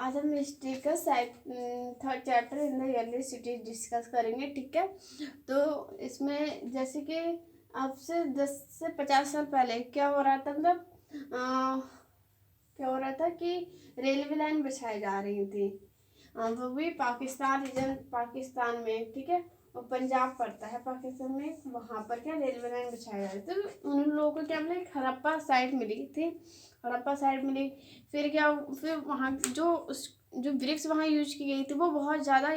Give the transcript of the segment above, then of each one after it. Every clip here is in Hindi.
आज हम हिस्ट्री का third chapter in the early city discuss करेंगे। ठीक है, तो इसमें जैसे कि अब से 10 से 50 साल पहले क्या हो रहा था, मतलब क्या हो रहा था कि रेलवे लाइन बिछाई जा रही थी, वो भी पाकिस्तान रीजन, पाकिस्तान में। ठीक है, और पंजाब पड़ता है पाकिस्तान में, वहाँ पर क्या रेलवे लाइन बिछाई जा रही थी। तो उन लोगों को क्या मिला, एक हड़प्पा साइट मिली थी, हड़प्पा साइट मिली। फिर क्या, फिर वहाँ जो ब्रिक्स वहाँ यूज की गई थी वो बहुत ज़्यादा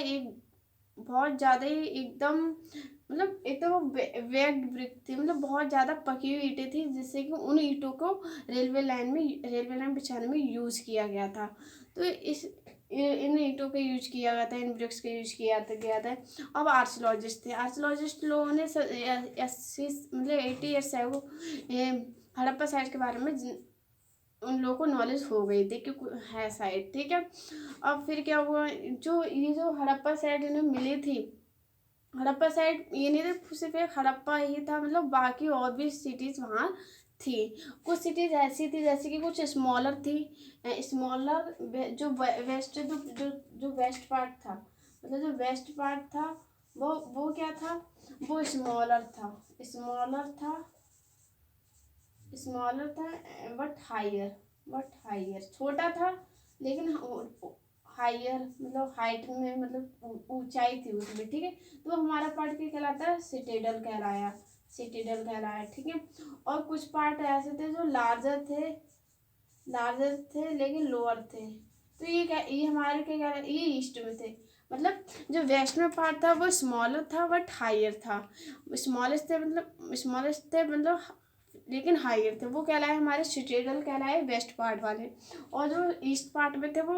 ही एकदम, मतलब एकदम वो वेग ब्रिक थी, मतलब बहुत ज़्यादा पकी हुई ईंटें थी, जिससे कि उन ईंटों को रेलवे लाइन बिछाने में यूज़ किया गया था। तो इन ईंटों का यूज किया गया था, इन ब्रिक्स का यूज किया गया था। अब आर्चोलॉजिस्ट लोगों ने 80 मतलब 80 ईयर्स है वो हड़प्पा साइट के बारे में उन लोगों को नॉलेज हो गई थी कि है साइट। ठीक है, अब फिर क्या हुआ, जो हड़प्पा साइट इन्हें मिली थी, हड़प्पा साइट ये नहीं था सिर्फ एक हड़प्पा ही था, मतलब बाकी और भी सिटीज़ वहाँ थी। कुछ सिटीज़ ऐसी थी जैसे कि कुछ स्मॉलर थी, स्मॉलर जो वेस्ट जो वेस्ट पार्ट था, मतलब जो वेस्ट पार्ट था वो क्या था, वो स्मॉलर था बट हाइयर छोटा था, लेकिन हाइयर मतलब हाइट में, मतलब ऊंचाई थी उसमें। ठीक है, तो हमारा पार्ट क्या कहलाता है, सिटेडल कहलाया। ठीक है, और कुछ पार्ट ऐसे थे जो लार्जर थे लेकिन लोअर थे। तो ये हमारे क्या कह रहे, ये ईस्ट में थे, मतलब जो वेस्ट में पार्ट था वो स्मॉलर था बट हाइयर था। स्मॉलेस्ट थे मतलब लेकिन हाइयर थे, वो कहलाए हमारे सिटेडल कहलाए वेस्ट पार्ट वाले। और जो ईस्ट पार्ट में थे वो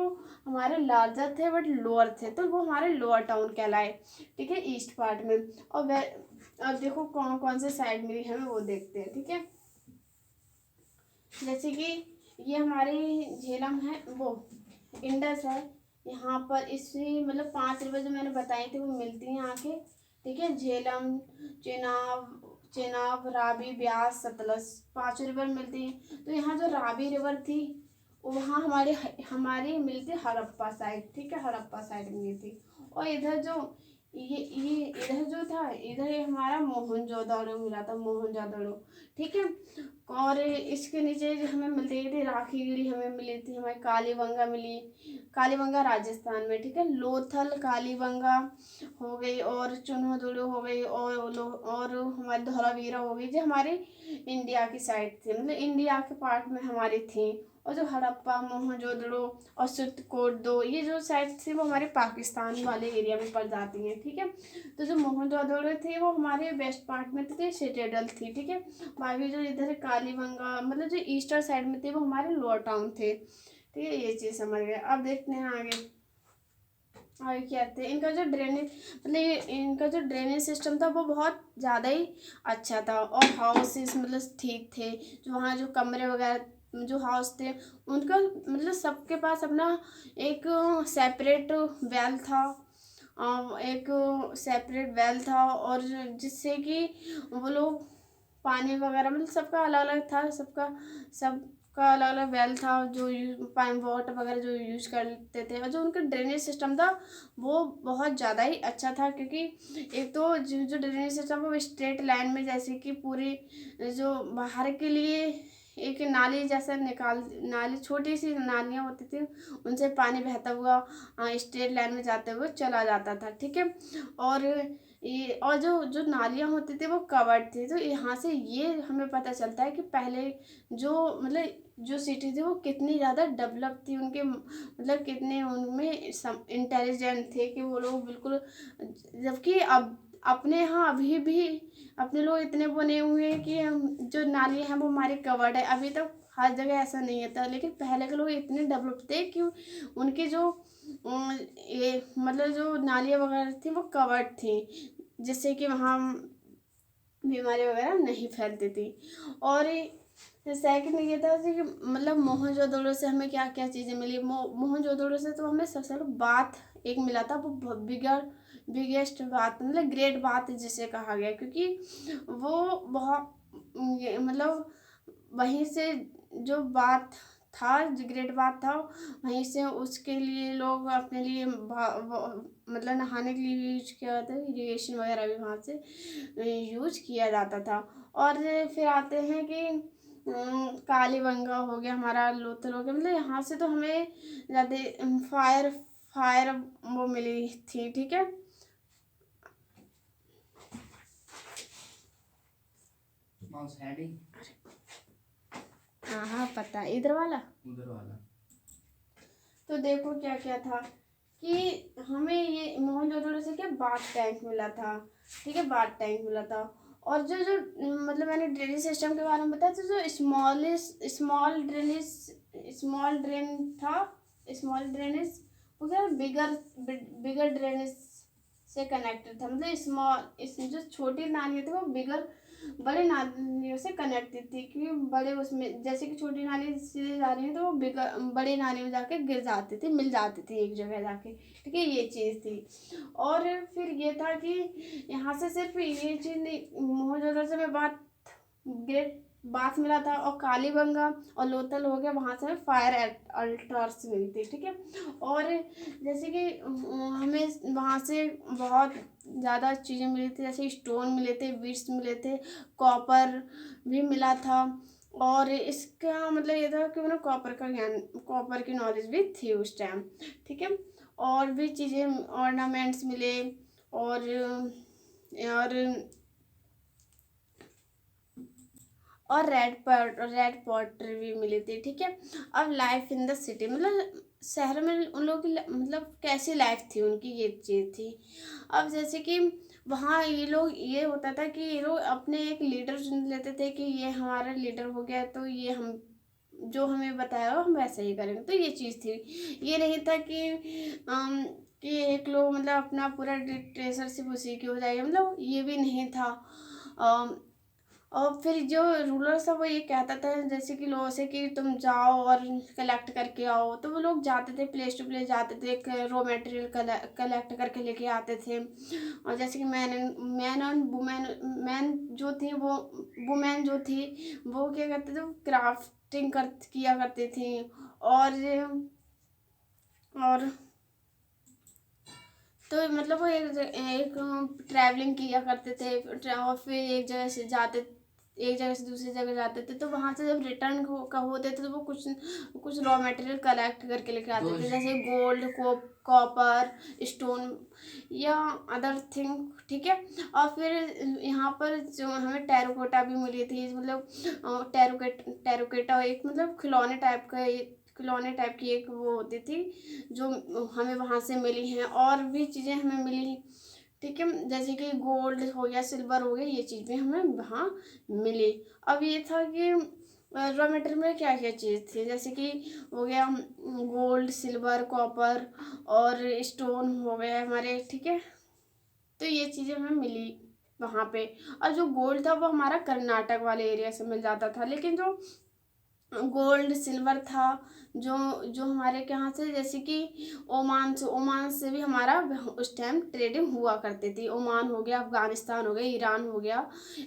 हमारे लार्जर थे बट लोअर थे, तो वो हमारे लोअर टाउन कहलाए। ठीक है, ईस्ट पार्ट में। और अब देखो कौन कौन से साइड मिली हमें वो देखते हैं। ठीक है, जैसे कि ये हमारी झेलम है, वो इंडस है, यहाँ पर इसी मतलब 5 रिवर जो मैंने बताई थी वो मिलती हैं आके। ठीक है, झेलम, चेनाब, रावी, ब्यास, सतलज, 5 रिवर मिलती हैं। तो यहाँ जो रावी रिवर थी वहाँ हमारी मिली थी हड़प्पा साइड। ठीक है, हड़प्पा साइड मिली थी। और इधर जो ये इधर जो था, इधर ये हमारा मोहनजोदड़ो मिला था, मोहनजोदड़ो। ठीक है, और इसके नीचे जो हमें मिलती थी राखीगढ़ी, हमें मिली थी, हमें कालीबंगा मिली, कालीबंगा राजस्थान में। ठीक है, लोथल कालीबंगा हो गई, और चुन्होदुड़ो हो गई, और हमारी धौलावीरा हो गई, जो हमारे इंडिया की साइड थी, मतलब इंडिया के पार्ट में हमारी थी। और जो हड़प्पा, मोहनजोदड़ो और चित्रकूट ये जो साइड थी वो हमारे पाकिस्तान वाले एरिया में पड़ जाती हैं। ठीक है, तो जो मोहनजोदड़ो थे वो हमारे वेस्ट पार्ट में थे, सिटेडल थी। ठीक है, बाकी जो इधर कालीबंगा मतलब जो ईस्टर्न साइड में थे वो हमारे लोअर टाउन थे। ठीक है, ये चीज़ समझ गए। अब देखते हैं आगे क्या थे। इनका जो ड्रेनेज सिस्टम था वो बहुत ज़्यादा ही अच्छा था, और हाउसेस मतलब ठीक थे। जो वहाँ जो कमरे वगैरह जो हाउस थे उनका मतलब सबके पास अपना एक सेपरेट वेल था, और जिससे कि वो लोग पानी वगैरह मतलब सबका अलग अलग था, सबका अलग अलग वेल था, जो पानी वाटर वगैरह जो यूज करते थे। और जो उनका ड्रेनेज सिस्टम था वो बहुत ज़्यादा ही अच्छा था, क्योंकि एक तो जो ड्रेनेज सिस्टम वो स्ट्रेट लाइन में, जैसे कि पूरी जो बाहर के लिए एक नाली जैसा नाली, छोटी सी नालियाँ होती थी, उनसे पानी बहता हुआ स्ट्रेट लाइन में जाते हुए चला जाता था। ठीक है, और जो नालियाँ होती थी वो कवर्ड थी। तो यहाँ से ये हमें पता चलता है कि पहले जो सिटी थी वो कितनी ज़्यादा डेवलप थी, उनके मतलब कितने उनमें इंटेलिजेंट थे कि वो लोग बिल्कुल। जबकि अब अपने यहाँ अभी भी अपने लोग इतने बने हुए हैं कि जो नाली हैं वो हमारी कवर्ड है, अभी तक हर जगह ऐसा नहीं होता। लेकिन पहले के लोग इतने डेवलप थे कि उनकी जो ये मतलब जो नालियाँ वगैरह थी वो कवर्ड थी, जिससे कि वहाँ बीमारी वगैरह नहीं फैलती थी। और सेकंड ये था कि मतलब मोहनजोदड़ो से हमें क्या क्या चीज़ें मिली। मोहनजोदड़ो से तो हमें सबसे पहले बाथ एक मिला था, वो बिगेस्ट बात मतलब ग्रेट बात जिसे कहा गया, क्योंकि वो बहुत मतलब वहीं से जो बात था, जो ग्रेट बाथ था, वहीं से उसके लिए लोग अपने लिए मतलब नहाने के लिए यूज किया जाता है, इरिगेशन वगैरह भी वहाँ से यूज किया जाता था। और फिर आते हैं कि कालीबंगा हो गया, हमारा लोथल हो गया, मतलब यहाँ से तो हमें ज़्यादा फायर फायर वो मिली थी, ठीक है। हाँ हाँ पता है, इधर वाला उधर वाला। तो देखो क्या क्या था कि हमें ये मोहनजोदड़ो से क्या बाथ टैंक मिला था, ठीक है, बाथ टैंक मिला था। और जो जो मतलब मैंने ड्रेनेज सिस्टम के बारे में बताया, तो जो स्मॉल ड्रेन था, स्मॉल ड्रेनेज वो क्या बिगर बिगर ड्रेनेज से कनेक्टेड था, मतलब जो छोटी नाली थी वो बिगर बड़े नालियों से कनेक्टेड थी, क्योंकि बड़े उसमें जैसे कि छोटी नाली सीधे जा रही है तो वो बड़ी नाली में जाके गिर जाती थी, मिल जाती थी एक जगह जाके, ठीक है, ये चीज़ थी। और फिर ये था कि यहाँ से सिर्फ ये चीज़ नहीं, मोहनजोदड़ो से मैं बात ग्रेट बाथ मिला था, और कालीबंगा और लोथल हो गया, वहाँ से हमें फायर अल्टर्स मिली थी, ठीक है। और जैसे कि हमें वहाँ से बहुत ज़्यादा चीज़ें मिली थी, जैसे स्टोन मिले थे, बीड्स मिले थे, कॉपर भी मिला था। और इसका मतलब ये था कि मैंने कॉपर का ज्ञान, कॉपर की नॉलेज भी थी उस टाइम, ठीक है। और भी चीज़ें ऑर्नामेंट्स मिले, और रेड पॉटर भी मिली थी, ठीक है। अब लाइफ इन द सिटी, मतलब शहर में उन लोगों की मतलब कैसी लाइफ थी उनकी, ये चीज़ थी। अब जैसे कि वहाँ ये लोग, ये होता था कि ये लोग अपने एक लीडर चुन लेते थे कि ये हमारा लीडर हो गया, तो ये हम जो हमें बताया हम वैसा ही करेंगे, तो ये चीज़ थी। ये नहीं था कि एक लोग मतलब अपना पूरा डिक्टेटरशिप उसी की हो जाएगी, मतलब ये भी नहीं था। और फिर जो रूलर था वो ये कहता था जैसे कि लोगों से कि तुम जाओ और कलेक्ट करके आओ, तो वो लोग जाते थे, प्लेस टू प्लेस जाते थे, रॉ मटेरियल कलेक्ट करके लेके आते थे। और जैसे कि मैन और मैन जो थी वो वुमेन जो थी वो क्या करते थे, क्राफ्टिंग किया करती थी। और तो मतलब वो एक ट्रैवलिंग किया करते थे, और फिर एक जगह से दूसरी जगह जाते थे, तो वहाँ से जब रिटर्न का होते थे तो वो कुछ रॉ मटेरियल कलेक्ट करके लेके आते थे, जैसे गोल्ड, कॉपर, स्टोन या अदर थिंग, ठीक है। और फिर यहाँ पर जो हमें टेराकोटा भी मिली थी, मतलब टेराकोटा एक मतलब खिलौने टाइप की एक वो होती थी, जो हमें वहाँ से मिली हैं। और भी चीज़ें हमें मिली, ठीक है, जैसे कि गोल्ड हो गया, सिल्वर हो गया, ये चीज़ भी हमें वहाँ मिली। अब ये था कि रॉ मटेरियल में क्या क्या चीज़ थी, जैसे कि हो गया गोल्ड, सिल्वर, कॉपर और स्टोन हो गए हमारे, ठीक है। तो ये चीज़ें हमें मिली वहाँ पे। और जो गोल्ड था वो हमारा कर्नाटक वाले एरिया से मिल जाता था, लेकिन जो गोल्ड सिल्वर था जो जो हमारे यहाँ से, जैसे कि ओमान से भी हमारा उस टाइम ट्रेडिंग हुआ करती थी। ओमान हो गया, अफ़गानिस्तान हो गया, ईरान हो गया।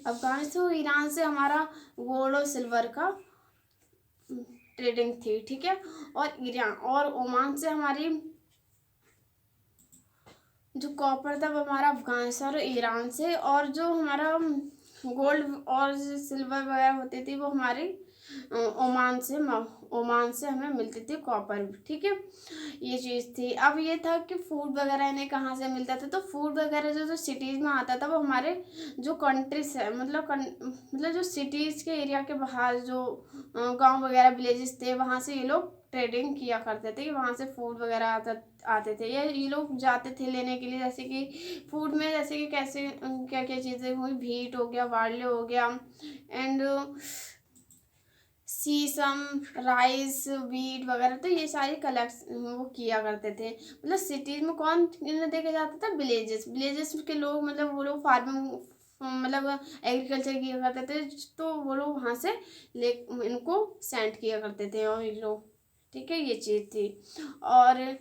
अफ़गानिस्तान और ईरान से हमारा गोल्ड और सिल्वर का ट्रेडिंग थी, ठीक है। और ईरान और ओमान से हमारी जो कॉपर था वो हमारा अफ़गानिस्तान और ईरान से, और जो हमारा गोल्ड और सिल्वर वगैरह होती थी वो हमारी ओमान से हमें मिलती थी कॉपर, ठीक है। ये चीज़ थी। अब ये था कि फूड वगैरह इन्हें कहाँ से मिलता था, तो फूड वगैरह जो जो सिटीज़ में आता था वो हमारे जो कंट्रीज है, मतलब जो सिटीज़ के एरिया के बाहर जो गांव वगैरह विलेजेस थे, वहाँ से ये लोग ट्रेडिंग किया करते थे, कि वहाँ से फूड वगैरह आते थे, या ये लोग जाते थे लेने के लिए। जैसे कि फूड में जैसे कि कैसे क्या क्या चीज़ें हुई, व्हीट हो गया, बार्ले हो गया, एंड सीसम, राइस, वीट वगैरह, तो ये सारी कलेक्ट वो किया करते थे। मतलब सिटीज़ में कौन इन्हें देखा जाता था, विलेजेस के लोग, मतलब वो लोग फार्मिंग मतलब एग्रीकल्चर किया करते थे, तो वो लोग वहाँ से ले इनको सेंड किया करते थे, और ये लोग, ठीक है, ये चीज़ थी। और